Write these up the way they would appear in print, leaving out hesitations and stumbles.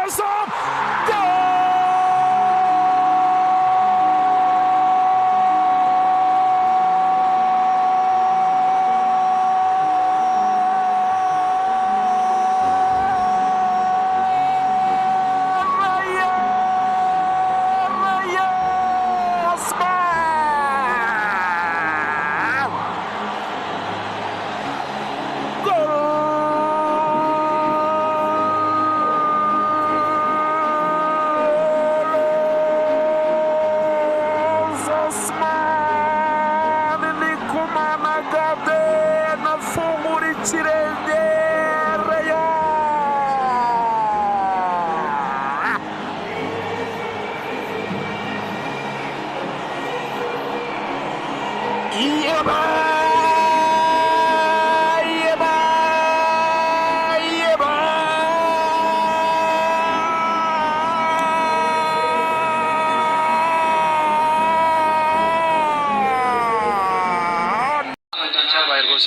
Ederson! Gol!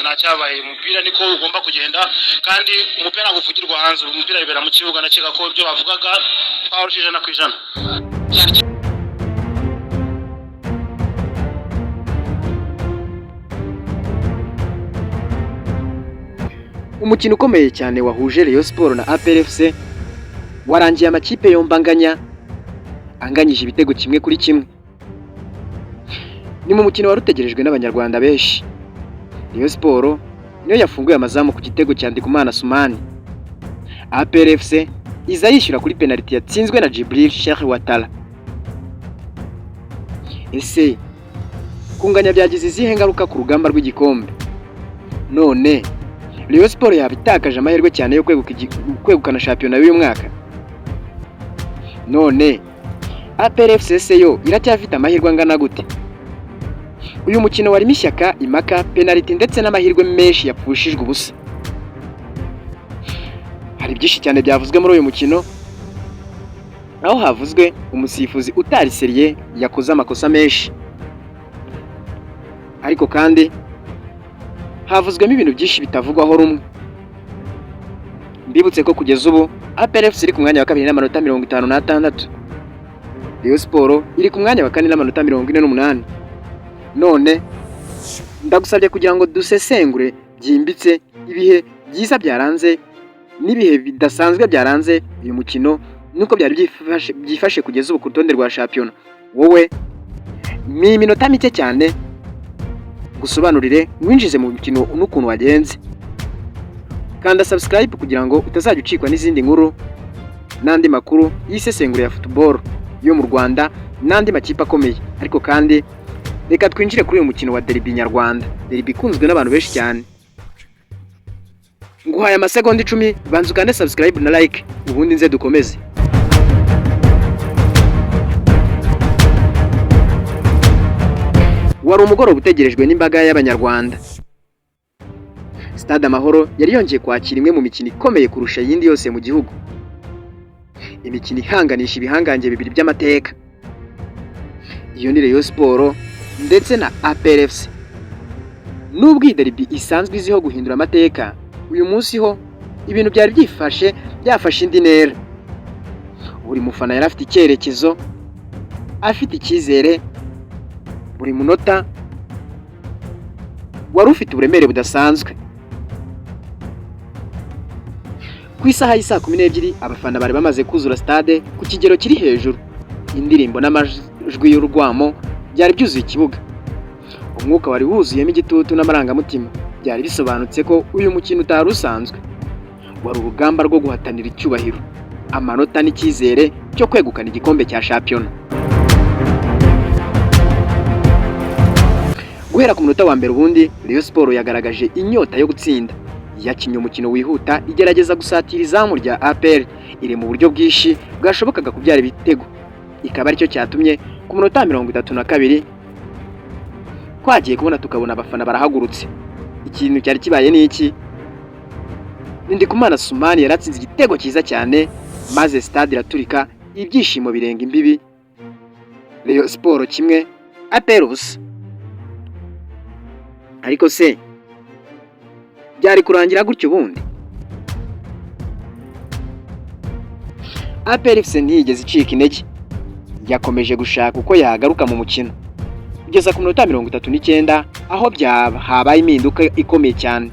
Nacyabaye umupira niko ugomba kugenda kandi umupira ntabwo uvugirwa hanze, umupira bibera mu kibuga. Nakeka ko ibyo bavugaga twarushije ijana ku ijana. Umukino ukomeye cyane wahuje Rayon Sport na APR FC warangiye amakipe yombi anganyije ibitego kimwe kuri kimwe. Ni mu mukino wari utegerejwe n'abanyarwanda benshi. Rayon Sport niyo yafunguye amazamu ku gitego cya Ndikumana Sumani. APR FC iza yishyura kuri penalty yatsinzwe na Djibril Cheikh Ouattara. Ese kunganya byagize izihe ngaruka ku rugamba rw'igikombe? None Rayon Sport yabitakaje amahirwe cyane yo kwegukana shampiyona y'uyu mwaka. None APR FC yo iracyafite amahirwe angana gute? Uyu mukino warimo ishyaka, impaka, penalty ndetse n'amahirwe menshi yapfushijwe ubusa. Hari byinshi cyane byavuzwe muri uyu mukino, aho havuzwe umusifuzi utari seriye yakoze amakosa menshi, ariko kandi havuzwemo ibintu byinshi bitavugwaho rumwe. Mbibutse ko kugeza ubu APR FC iri ku mwanya wa kabiri n'amanota 56, Rayon Sport iri ku mwanya wa kane n'amanota 48. None ndagusabye kugira ngo dusesengure byimbitse ibihe byiza byaranze n'ibihe bidasanzwe byaranze uyu mukino nuko byari byifashe kugeza ubu ku rutonde rwa shampiyona. Wowe ni iminota mike cyane gusobanurire winjize mu mukino n'ukuntu wagenze. Kanda subscribe kugira ngo utazajya ucikwa n'izindi nkuru n'andi makuru y'isesengura ya football yo mu Rwanda n'andi makipe akomeye. Ariko kandi reka twinjire kuri uyu mukino wa derby nyarwanda, derby ikunzwe n'abantu benshi cyane. Nguhaye amasegonda 10 banza ukande subscribe na like ubundi nze dukomeze. Wari umugoroba utegerejwe n'imbaga y'abanyarwanda. Stade Amahoro yari yongeye kwakira imwe mu mikino ikomeye kurusha yindi yose mu gihugu. Imikino ihanganisha ibihangange bibiri by'amateka. Iyo ni Rayon Sport ndetse na APR FC. Nubwo iyi derby isanzwe iziho guhindura amateka, uyu munsi ho ibintu byari byafashe indi ntera. Buri mufana yari afite icyerekezo, afite icyizere. Buri munota wari ufite uburemere budasanzwe. Ku isaha y'isa 12 abafana bari bamaze kuzura stade ku kigero kiri hejuru. Indirimbo n'amajwi y'urwamo byari byuzuye ikibuga. Umwuka wari wuzuyemo igitutu n'amarangamutima. Byari bisobanutse ko uyu mukino utari usanzwe. Wari urugamba rwo guhatanira icyubahiro, amanota n'icyizere cyo kwegukana igikombe cya shampiyona. Guhera ku munota wa mbere ubundi Rayon Sport yagaragaje inyota yo gutsinda. Yakinnye umukino wihuta igerageza gusatira izamu rya APR iri mu buryo bwishi bwashobokaga kubyara ibitego. Ikaba aricyo cyatumye ku munota 32 twagiye kubona tukabona abafana barahagurutse. Ikintu cyari kibaye ni iki? Ndikumana Sumani yaratsinze igitego cyiza cyane maze stade iraturika, ibyishimo birenga imbibi. Rayon Sport kimwe APR ubusa. Ariko se byari kurangira gutyo bundi? APR FC ntiyigeze icika intege, yakomeje gushaka uko yagaruka mu mukino kugeza ku minota 39 aho habaye impinduka ikomeye cyane.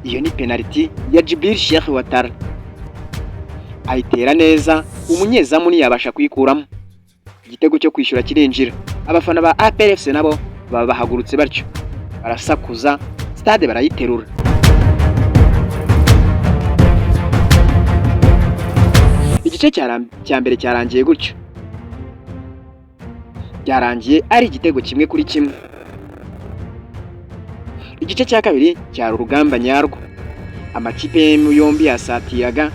Iyo ni penalty ya Djibril Cheikh Ouattara, ayitera neza umunyezamu ntiyabasha kuyikuramo, igitego cyo kwishyura kirinjira. Abafana ba APR FC nabo baba bahagurutse batyo, barasakuza, stade barayiterura. Igice cya mbere cyarangiye gutyo, byarangiye ari igitego kimwe kuri kimwe. Igice cya kabiri cyari urugamba nyarwo, amakipe yombi yasatiraga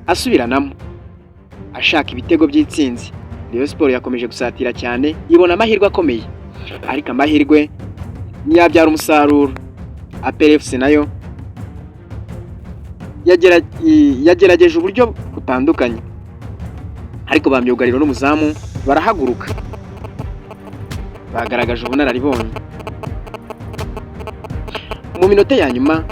asubiranamo ashaka ibitego by'itsinzi. Rayon Sport yakomeje gusatira cyane, ibona amahirwe akomeye, ariko amahirwe ntiyabyara umusaruro. APR FC nayo yagerageje uburyo butandukanye, ariko ba myugariro n'umuzamu barahaguruka, bagaragaje ubunararibonye. Mu minota ya nyuma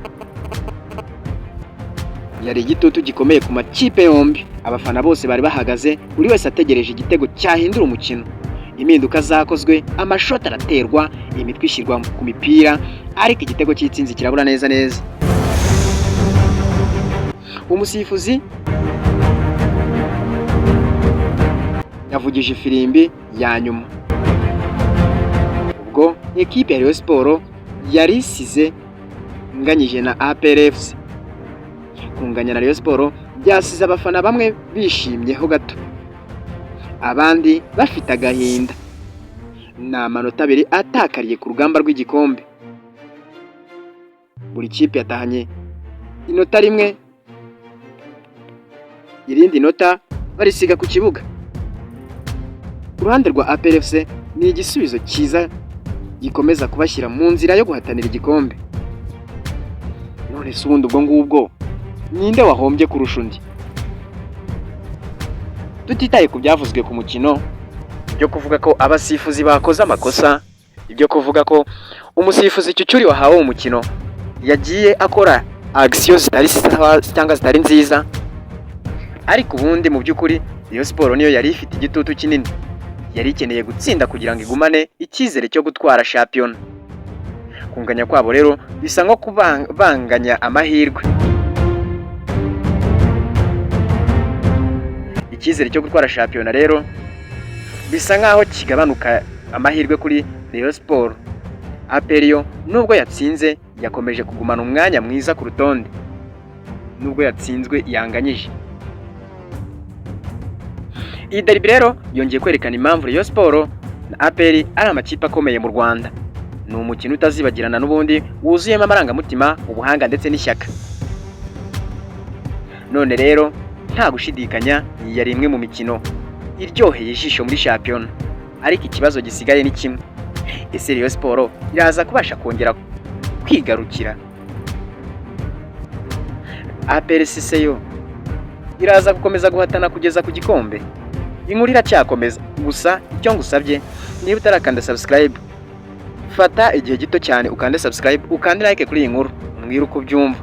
yari igitutu gikomeye ku makipe yombi, abafana bose bari bahagaze, buri wese ategereje igitego cyahindura umukino. Impinduka zakozwe, amashoti araterwa, imitwe ishyirwa ku mipira, ariko igitego cy'itsinzi kirabura neza neza. Umusifuzi yavugije ifirimbi ya nyuma, ubwo ekipe ya Rayon Sport yari isize inganyije na APR FC. Kunganya na Rayon Sport byasize abafana bamwe bishimyeho gato, abandi bafite agahinda. Ni amanota abiri atakariye ku rugamba rw'igikombe. Buri kipe yatahanye inota rimwe, irindi nota barisiga ku kibuga. Ku ruhande rwa APR FC ni igisubizo cyiza gikomeza kubashyira mu nzira yo guhatanira igikombe. None se ubundi ubwo ngubwo ninde wahombye kurusha undi? Tutitaye ku byavuzwe ku mukino, ibyo kuvuga ko abasifuzi bakoze amakosa, ibyo kuvuga ko umusifuzi Cyucyuri wahawe umukino yagiye akora action zitari nziza, ariko ubundi mu by'ukuri Rayon Sport niyo yari ifite igitutu kinini, yari ikeneye gutsinda kugira ngo igumane icyizere cyo gutwara shampiyona. Kunganya kwabo rero bisa nko kubanganya amahirwe. Icyizere cyo gutwara shampiyona rero bisa nkaho kigabanuka amahirwe kuri Rayon Sport. APR yo nubwo yatsinze yakomeje kugumana umwanya mwiza ku rutonde, nubwo yatsinzwe yanganyije. Iyi derby rero yongeye kwerekana impamvu Rayon Sport na APR ari amakipe akomeye mu Rwanda. Ni umukino utazibagirana n'ubundi, wuzuyemo amarangamutima, ubuhanga ndetse n'ishyaka. None rero nta gushidikanya, iyi yari imwe mu mikino iryoheye ijisho muri shampiyona, ariko ikibazo gisigaye ni kimwe: ese Rayon Sport iraza kubasha kongera kwigarukira? APR yo iraza gukomeza guhatana kugeza ku gikombe? Inkuru iracyakomeza, gusa icyo ngusabye, niba utarakanda subscribe, fata igihe gito cyane ukande subscribe, ukande like kuri iyi nkuru, mbwira uko byumva.